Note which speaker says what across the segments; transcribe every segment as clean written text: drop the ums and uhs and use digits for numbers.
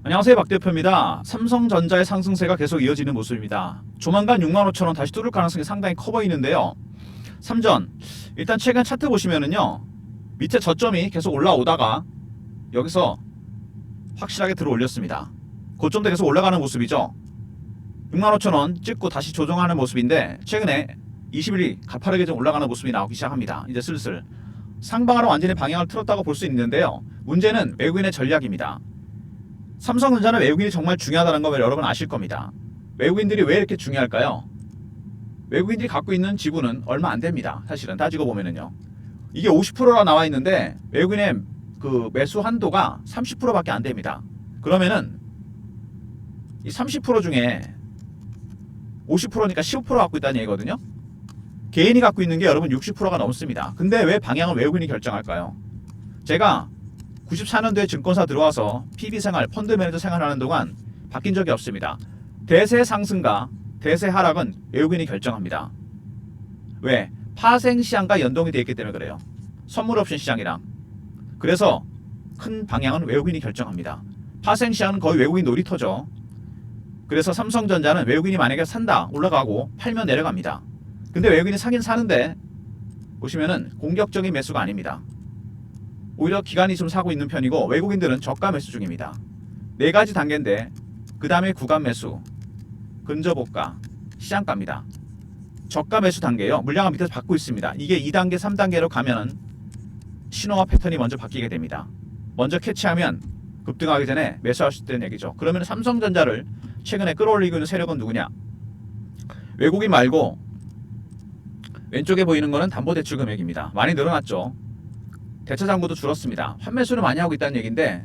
Speaker 1: 안녕하세요, 박 대표입니다. 삼성전자의 상승세가 계속 이어지는 모습입니다. 조만간 65,000원 다시 뚫을 가능성이 상당히 커 보이는데요. 삼전 일단 최근 차트 보시면은요, 밑에 저점이 계속 올라오다가 여기서 확실하게 들어 올렸습니다. 고점도 계속 올라가는 모습이죠. 65,000원 찍고 다시 조정하는 모습인데, 최근에 20일이 가파르게 좀 올라가는 모습이 나오기 시작합니다. 이제 슬슬 상방으로 완전히 방향을 틀었다고 볼 수 있는데요. 문제는 외국인의 전략입니다. 삼성전자는 외국인이 정말 중요하다는 걸 여러분 아실 겁니다. 외국인들이 왜 이렇게 중요할까요? 외국인들이 갖고 있는 지분은 얼마 안 됩니다. 사실은 따지고 보면은요. 이게 50%라 나와 있는데 외국인의 그 매수 한도가 30%밖에 안 됩니다. 그러면은 이 30% 중에 50%니까 15% 갖고 있다는 얘기거든요. 개인이 갖고 있는 게 여러분 60%가 넘습니다. 근데 왜 방향을 외국인이 결정할까요? 제가 94년도에 증권사 들어와서 PB생활, 펀드 매니저 생활하는 동안 바뀐 적이 없습니다. 대세 상승과 대세 하락은 외국인이 결정합니다. 왜? 파생 시장과 연동이 되어 있기 때문에 그래요. 선물 옵션 시장이랑. 그래서 큰 방향은 외국인이 결정합니다. 파생 시장은 거의 외국인 놀이터죠. 그래서 삼성전자는 외국인이 만약에 산다, 올라가고 팔면 내려갑니다. 근데 외국인이 사긴 사는데 보시면은 공격적인 매수가 아닙니다. 오히려 기관이 좀 사고 있는 편이고 외국인들은 저가 매수 중입니다. 네 가지 단계인데 그 다음에 구간 매수, 근저보가, 시장가입니다. 저가 매수 단계요. 물량을 밑에서 받고 있습니다. 이게 2단계, 3단계로 가면은 신호와 패턴이 먼저 바뀌게 됩니다. 먼저 캐치하면 급등하기 전에 매수할 수 있다는 얘기죠. 그러면 삼성전자를 최근에 끌어올리고 있는 세력은 누구냐? 외국인 말고 왼쪽에 보이는 거는 담보대출 금액입니다. 많이 늘어났죠. 대차장부도 줄었습니다. 환매수를 많이 하고 있다는 얘기인데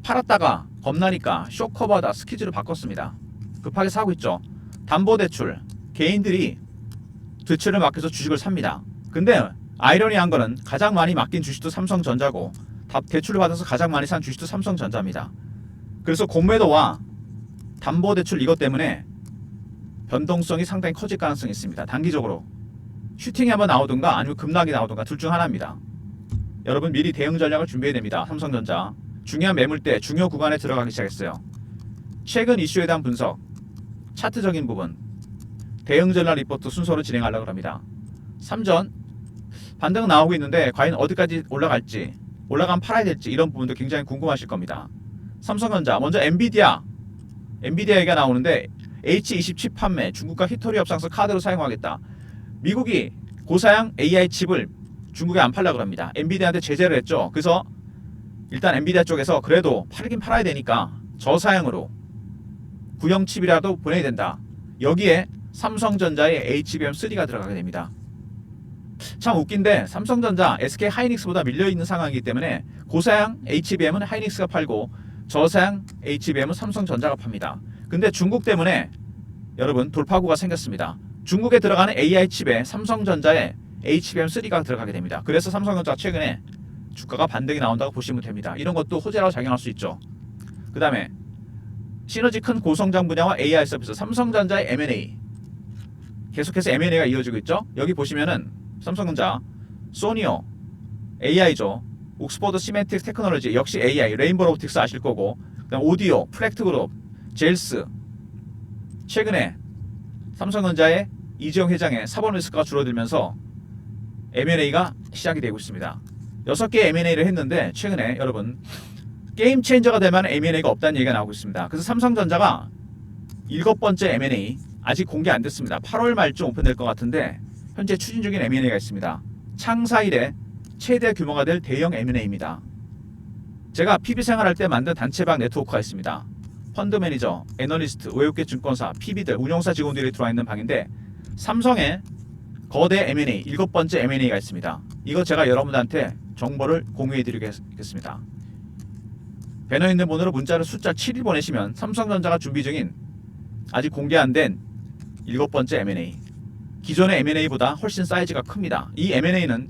Speaker 1: 팔았다가 겁나니까 쇼커버다 스키즈를 바꿨습니다. 급하게 사고 있죠. 담보대출, 개인들이 대출을 맡겨서 주식을 삽니다. 근데 아이러니한 거는 가장 많이 맡긴 주식도 삼성전자고 대출을 받아서 가장 많이 산 주식도 삼성전자입니다. 그래서 공매도와 담보대출 이것 때문에 변동성이 상당히 커질 가능성이 있습니다. 단기적으로 슈팅이 한번 나오든가 아니면 급락이 나오든가 둘 중 하나입니다. 여러분 미리 대응 전략을 준비해야 됩니다. 삼성전자 중요한 매물대 중요 구간에 들어가기 시작했어요. 최근 이슈에 대한 분석, 차트적인 부분, 대응 전략 리포트 순서로 진행하려고 합니다. 삼전 반등 나오고 있는데 과연 어디까지 올라갈지, 올라가면 팔아야 될지 이런 부분도 굉장히 궁금하실 겁니다. 삼성전자 먼저 엔비디아 얘기가 나오는데 H20 칩 판매, 중국과 히토리 협상서 카드로 사용하겠다. 미국이 고사양 AI 칩을 중국에 안 팔려고 합니다. 엔비디아한테 제재를 했죠. 그래서 일단 엔비디아 쪽에서 그래도 팔긴 팔아야 되니까 저사양으로 구형 칩이라도 보내야 된다. 여기에 삼성전자의 HBM3가 들어가게 됩니다. 참 웃긴데 삼성전자, SK 하이닉스보다 밀려있는 상황이기 때문에 고사양 HBM은 하이닉스가 팔고 저사양 HBM은 삼성전자가 팝니다. 근데 중국 때문에 여러분 돌파구가 생겼습니다. 중국에 들어가는 AI 칩에 삼성전자의 HBM3가 들어가게 됩니다. 그래서 삼성전자가 최근에 주가가 반등이 나온다고 보시면 됩니다. 이런 것도 호재라고 작용할 수 있죠. 그 다음에 시너지 큰 고성장 분야와 AI 서비스, 삼성전자의 M&A 계속해서 M&A가 이어지고 있죠. 여기 보시면은 삼성전자, 소니오, AI죠. 옥스퍼드 시멘틱 테크놀로지 역시 AI, 레인보우 로보틱스 아실 거고, 그다음 오디오, 플렉트 그룹, 젤스. 최근에 삼성전자의 이재용 회장의 사본 리스크가 줄어들면서 M&A가 시작이 되고 있습니다. 6개 M&A를 했는데 최근에 여러분 게임 체인저가 될 만한 M&A가 없다는 얘기가 나오고 있습니다. 그래서 삼성전자가 7번째 M&A 아직 공개 안 됐습니다. 8월 말쯤 오픈될 것 같은데 현재 추진 중인 M&A가 있습니다. 창사 이래 최대 규모가 될 대형 M&A입니다. 제가 PB생활할 때 만든 단체방 네트워크가 있습니다. 펀드 매니저, 애널리스트, 외국계 증권사, PB들, 운용사 직원들이 들어와 있는 방인데 삼성의 거대 M&A, 7번째 M&A가 있습니다. 이거 제가 여러분들한테 정보를 공유해 드리겠습니다. 배너 있는 번호로 문자를 숫자 7을 보내시면 삼성전자가 준비 중인 아직 공개 안 된 7번째 M&A, 기존의 M&A보다 훨씬 사이즈가 큽니다. 이 M&A는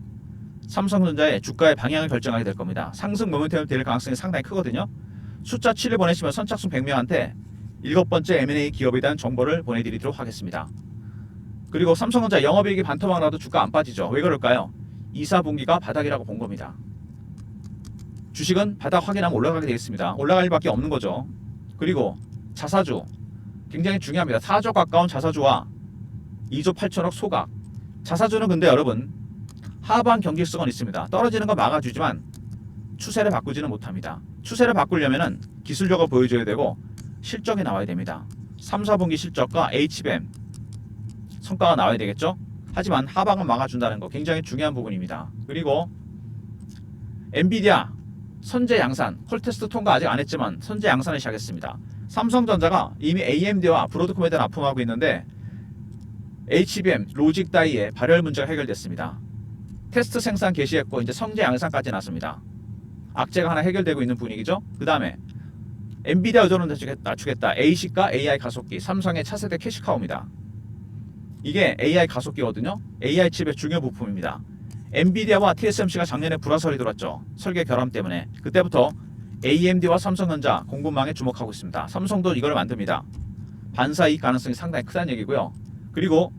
Speaker 1: 삼성전자의 주가의 방향을 결정하게 될 겁니다. 상승 모멘텀이 될 가능성이 상당히 크거든요. 숫자 7을 보내시면 선착순 100명한테 7번째 M&A 기업에 대한 정보를 보내드리도록 하겠습니다. 그리고 삼성전자 영업이익이 반토막 나도 주가 안 빠지죠. 왜 그럴까요? 2, 4분기가 바닥이라고 본 겁니다. 주식은 바닥 확인하면 올라가게 되겠습니다. 올라갈 일밖에 없는 거죠. 그리고 자사주 굉장히 중요합니다. 4조 가까운 자사주와 2조 8천억 소각. 자사주는 근데 여러분 하반 경직성은 있습니다. 떨어지는 거 막아주지만 추세를 바꾸지는 못합니다. 추세를 바꾸려면은 기술력을 보여줘야 되고 실적이 나와야 됩니다. 3, 4분기 실적과 HBM 성과가 나와야 되겠죠. 하지만 하방은 막아준다는 거 굉장히 중요한 부분입니다. 그리고 엔비디아 선제 양산 콜테스트 통과 아직 안 했지만 선제 양산을 시작했습니다. 삼성전자가 이미 AMD와 브로드컴에 대한 납품하고 있는데 HBM 로직 다이의 발열 문제가 해결됐습니다. 테스트 생산 개시했고 이제 선제 양산까지 났습니다. 악재가 하나 해결되고 있는 분위기죠. 그 다음에 엔비디아 의존을 낮추겠다. ASIC과 AI 가속기 삼성의 차세대 캐시카우입니다. 이게 AI 가속기거든요. AI 칩의 중요 부품입니다. 엔비디아와 TSMC가 작년에 불화설이 들었죠. 설계 결함 때문에. 그때부터 AMD와 삼성전자 공급망에 주목하고 있습니다. 삼성도 이걸 만듭니다. 반사이익 가능성이 상당히 크다는 얘기고요. 그리고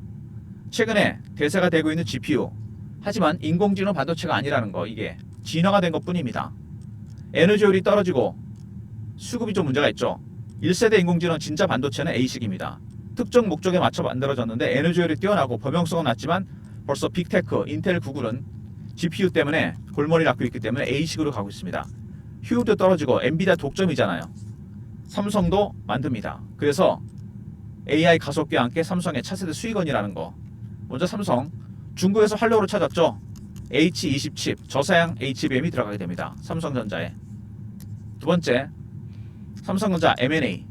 Speaker 1: 최근에 대세가 되고 있는 GPU. 하지만 인공지능 반도체가 아니라는 거, 이게 진화가 된 것뿐입니다. 에너지율이 떨어지고 수급이 좀 문제가 있죠. 1세대 인공지능 진짜 반도체는 ASIC입니다. 특정 목적에 맞춰 만들어졌는데 에너지율이 뛰어나고 범용성은 낮지만 벌써 빅테크, 인텔, 구글은 GPU 때문에 골머리를 앓고 있기 때문에 ASIC으로 가고 있습니다. 효율도 떨어지고 엔비디아 독점이잖아요. 삼성도 만듭니다. 그래서 AI 가속기와 함께 삼성의 차세대 수익원이라는 거. 먼저 삼성 중국에서 활력으로 찾았죠. H20 칩 저사양 HBM이 들어가게 됩니다. 삼성전자에. 두 번째, 삼성전자 M&A.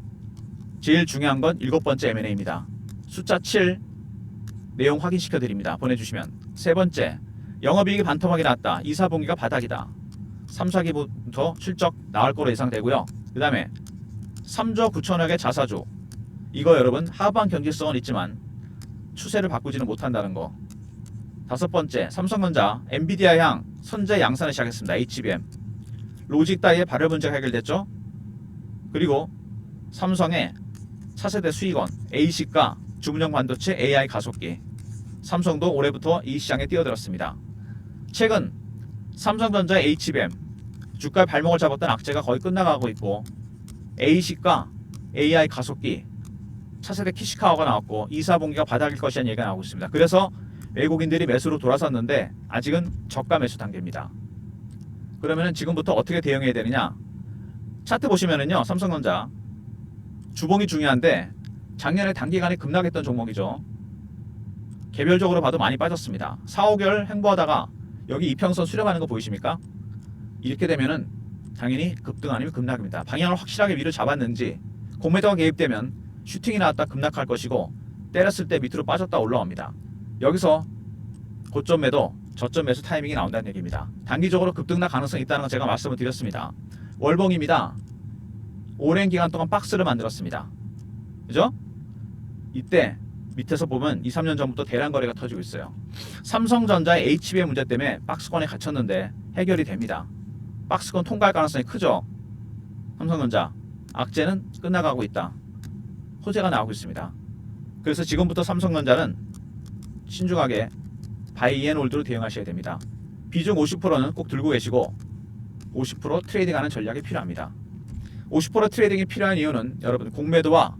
Speaker 1: 제일 중요한 건 7번째 M&A입니다. 숫자 7 내용 확인시켜 드립니다. 보내주시면. 세 번째, 영업이익이 반토막이 났다. 2, 4분기가 바닥이다. 3, 4기부터 실적 나올 거로 예상되고요. 그 다음에 3조 9천억의 자사주. 이거 여러분 하반 경직성은 있지만 추세를 바꾸지는 못한다는 거. 다섯 번째, 삼성전자 엔비디아 향 선제 양산을 시작했습니다. HBM 로직 다이의 발열 문제가 해결됐죠. 그리고 삼성의 차세대 수익원 ASIC과 주문형 반도체 AI 가속기. 삼성도 올해부터 이 시장에 뛰어들었습니다. 최근 삼성전자 HBM 주가의 발목을 잡았던 악재가 거의 끝나가고 있고 ASIC과 AI 가속기 차세대 키시카와가 나왔고 2, 4분기가 바닥일 것이라는 얘기가 나오고 있습니다. 그래서 외국인들이 매수로 돌아섰는데 아직은 저가 매수 단계입니다. 그러면 지금부터 어떻게 대응해야 되느냐? 차트 보시면은요, 삼성전자 주봉이 중요한데 작년에 단기간에 급락했던 종목이죠. 개별적으로 봐도 많이 빠졌습니다. 4, 5개월 행보하다가 여기 이평선 수렴하는 거 보이십니까? 이렇게 되면은 당연히 급등 아니면 급락입니다. 방향을 확실하게 위로 잡았는지 공매도가 개입되면 슈팅이 나왔다 급락할 것이고 때렸을 때 밑으로 빠졌다 올라옵니다. 여기서 고점 매도, 저점 매수 타이밍이 나온다는 얘기입니다. 단기적으로 급등락 가능성이 있다는 건 제가 말씀을 드렸습니다. 월봉입니다. 오랜 기간 동안 박스를 만들었습니다. 그죠? 이때 밑에서 보면 2, 3년 전부터 대량 거래가 터지고 있어요. 삼성전자의 HBM 문제 때문에 박스권에 갇혔는데 해결이 됩니다. 박스권 통과할 가능성이 크죠. 삼성전자 악재는 끝나가고 있다. 호재가 나오고 있습니다. 그래서 지금부터 삼성전자는 신중하게 바이 앤 홀드로 대응하셔야 됩니다. 비중 50%는 꼭 들고 계시고 50% 트레이딩하는 전략이 필요합니다. 50% 트레이딩이 필요한 이유는 여러분 공매도와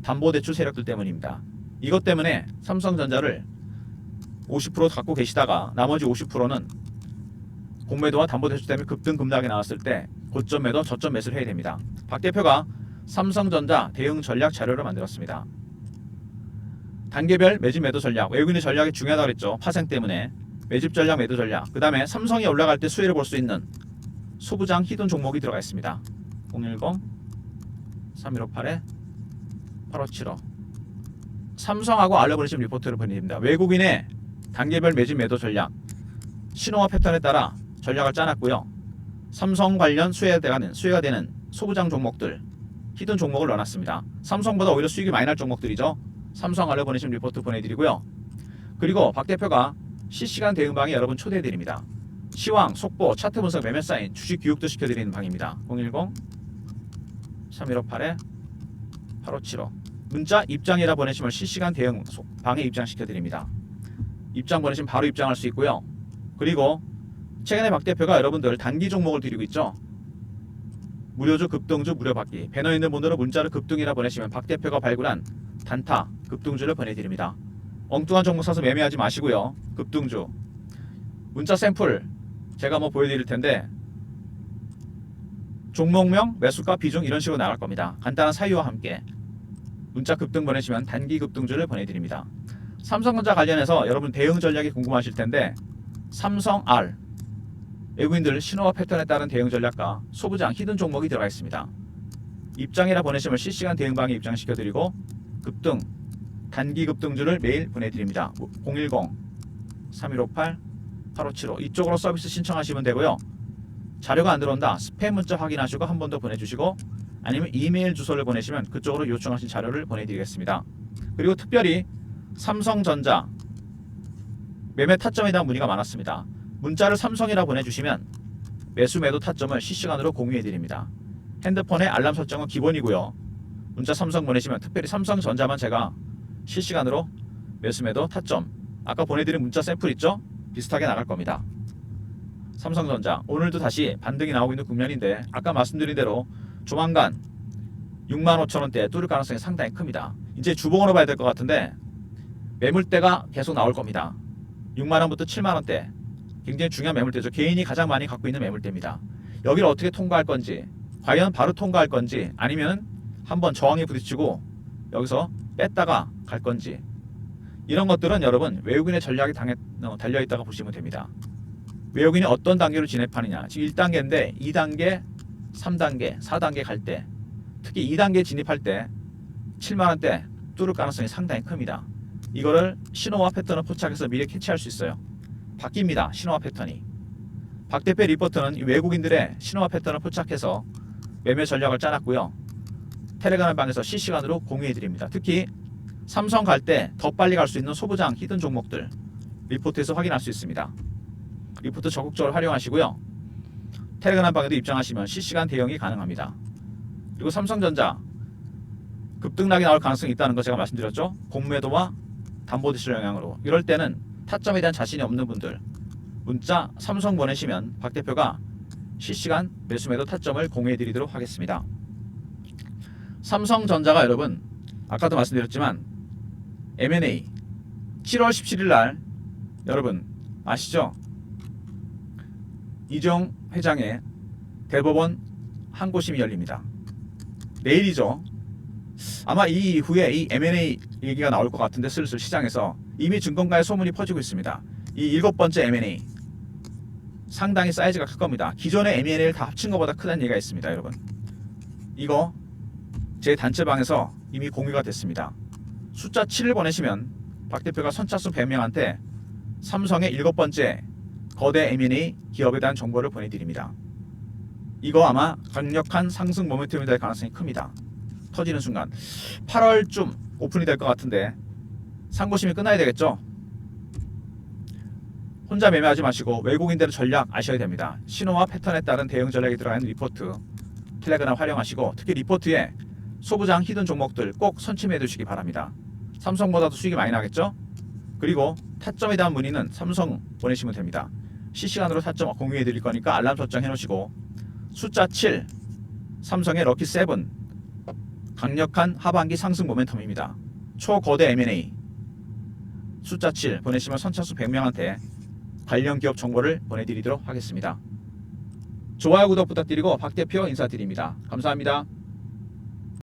Speaker 1: 담보대출 세력들 때문입니다. 이것 때문에 삼성전자를 50% 갖고 계시다가 나머지 50%는 공매도와 담보대출 때문에 급등 급락이 나왔을 때 고점 매도 저점 매수를 해야 됩니다. 박 대표가 삼성전자 대응 전략 자료를 만들었습니다. 단계별 매집 매도 전략, 외국인의 전략이 중요하다고 그랬죠. 파생 때문에 매집 전략 매도 전략. 그 다음에 삼성이 올라갈 때 수혜를 볼 수 있는 소부장 히든 종목이 들어가 있습니다. 010-3158-8575 삼성하고 알려보내신 리포트를 보내드립니다. 외국인의 단계별 매집 매도 전략 신호와 패턴에 따라 전략을 짜놨고요. 삼성 관련 수혜가 되는 소부장 종목들 히든 종목을 넣어놨습니다. 삼성보다 오히려 수익이 많이 날 종목들이죠. 삼성 알려보내신 리포트 보내드리고요. 그리고 박 대표가 실시간 대응방에 여러분 초대해드립니다. 시황, 속보, 차트 분석, 매매 사인, 주식 교육도 시켜드리는 방입니다. 010-3158-8575 문자 입장이라 보내시면 실시간 대응 방에 입장시켜드립니다. 입장 보내시면 바로 입장할 수 있고요. 그리고 최근에 박 대표가 여러분들 단기 종목을 드리고 있죠. 무료주 급등주 무료받기. 배너 있는 분들은 문자로 급등이라 보내시면 박 대표가 발굴한 단타 급등주를 보내드립니다. 엉뚱한 종목 사서 매매하지 마시고요. 급등주 문자 샘플 제가 뭐 보여드릴 텐데 종목명, 매수가, 비중 이런 식으로 나갈 겁니다. 간단한 사유와 함께 문자 급등 보내시면 단기 급등주를 보내드립니다. 삼성전자 관련해서 여러분 대응 전략이 궁금하실 텐데 삼성 R 외국인들 신호와 패턴에 따른 대응 전략과 소부장 히든 종목이 들어가 있습니다. 입장이라 보내시면 실시간 대응방에 입장시켜드리고 급등 단기 급등주를 매일 보내드립니다. 010-3158-8575 이쪽으로 서비스 신청하시면 되고요. 자료가 안 들어온다 스팸 문자 확인하시고 한 번 더 보내주시고 아니면 이메일 주소를 보내시면 그쪽으로 요청하신 자료를 보내드리겠습니다. 그리고 특별히 삼성전자 매매 타점에 대한 문의가 많았습니다. 문자를 삼성이라 보내주시면 매수 매도 타점을 실시간으로 공유해드립니다. 핸드폰에 알람 설정은 기본이고요. 문자 삼성 보내시면 특별히 삼성전자만 제가 실시간으로 매수 매도 타점 아까 보내드린 문자 샘플 있죠? 비슷하게 나갈 겁니다. 삼성전자 오늘도 다시 반등이 나오고 있는 국면인데 아까 말씀드린 대로 조만간 65,000원대 뚫을 가능성이 상당히 큽니다. 이제 주봉으로 봐야 될 것 같은데 매물대가 계속 나올 겁니다. 6만원부터 7만원대 굉장히 중요한 매물대죠. 개인이 가장 많이 갖고 있는 매물대입니다. 여기를 어떻게 통과할 건지 과연 바로 통과할 건지 아니면 한번 저항에 부딪히고 여기서 뺐다가 갈 건지 이런 것들은 여러분 외국인의 전략이 달려있다고 보시면 됩니다. 외국인이 어떤 단계로 진입하느냐 지금 1단계인데 2단계 3단계 4단계 갈 때 특히 2단계 진입할 때 7만원대 뚫을 가능성이 상당히 큽니다. 이거를 신호와 패턴을 포착해서 미리 캐치할 수 있어요. 바뀝니다. 신호와 패턴이. 박 대표 리포트는 외국인들의 신호와 패턴을 포착해서 매매 전략을 짜놨고요. 텔레그램 방에서 실시간으로 공유해드립니다. 특히 삼성 갈 때 더 빨리 갈 수 있는 소부장 히든 종목들 리포트에서 확인할 수 있습니다. 리포트 적극적으로 활용하시고요. 텔레그램 방에도 입장하시면 실시간 대응이 가능합니다. 그리고 삼성전자 급등락이 나올 가능성이 있다는 거 제가 말씀드렸죠. 공매도와 담보대출 영향으로 이럴 때는 타점에 대한 자신이 없는 분들 문자 삼성 보내시면 박 대표가 실시간 매수매도 타점을 공유해드리도록 하겠습니다. 삼성전자가 여러분 아까도 말씀드렸지만 M&A 7월 17일 날 여러분 아시죠? 이정 회장의 대법원 항고심이 열립니다. 내일이죠. 아마 이 이후에 이 M&A 얘기가 나올 것 같은데 슬슬 시장에서 이미 증권가의 소문이 퍼지고 있습니다. 이 7번째 M&A 상당히 사이즈가 클 겁니다. 기존의 M&A를 다 합친 것보다 크다는 얘기가 있습니다. 여러분 이거 제 단체방에서 이미 공유가 됐습니다. 숫자 7을 보내시면 박 대표가 선착순 100명한테 삼성의 7번째 거대 M&A 기업에 대한 정보를 보내드립니다. 이거 아마 강력한 상승 모멘텀이 될 가능성이 큽니다. 터지는 순간 8월쯤 오픈이 될 것 같은데 상고심이 끝나야 되겠죠. 혼자 매매하지 마시고 외국인들의 전략 아셔야 됩니다. 신호와 패턴에 따른 대응 전략이 들어가 있는 리포트 텔레그램 활용하시고 특히 리포트에 소부장 히든 종목들 꼭 선침해 두시기 바랍니다. 삼성보다도 수익이 많이 나겠죠. 그리고 타점에 대한 문의는 삼성 보내시면 됩니다. 실시간으로 타점 공유해 드릴 거니까 알람 설정 해 놓으시고 숫자 7 삼성의 럭키 7 강력한 하반기 상승 모멘텀입니다. 초거대 M&A 숫자 7 보내시면 선착순 100명한테 관련 기업 정보를 보내드리도록 하겠습니다. 좋아요 구독 부탁드리고 박 대표 인사드립니다. 감사합니다.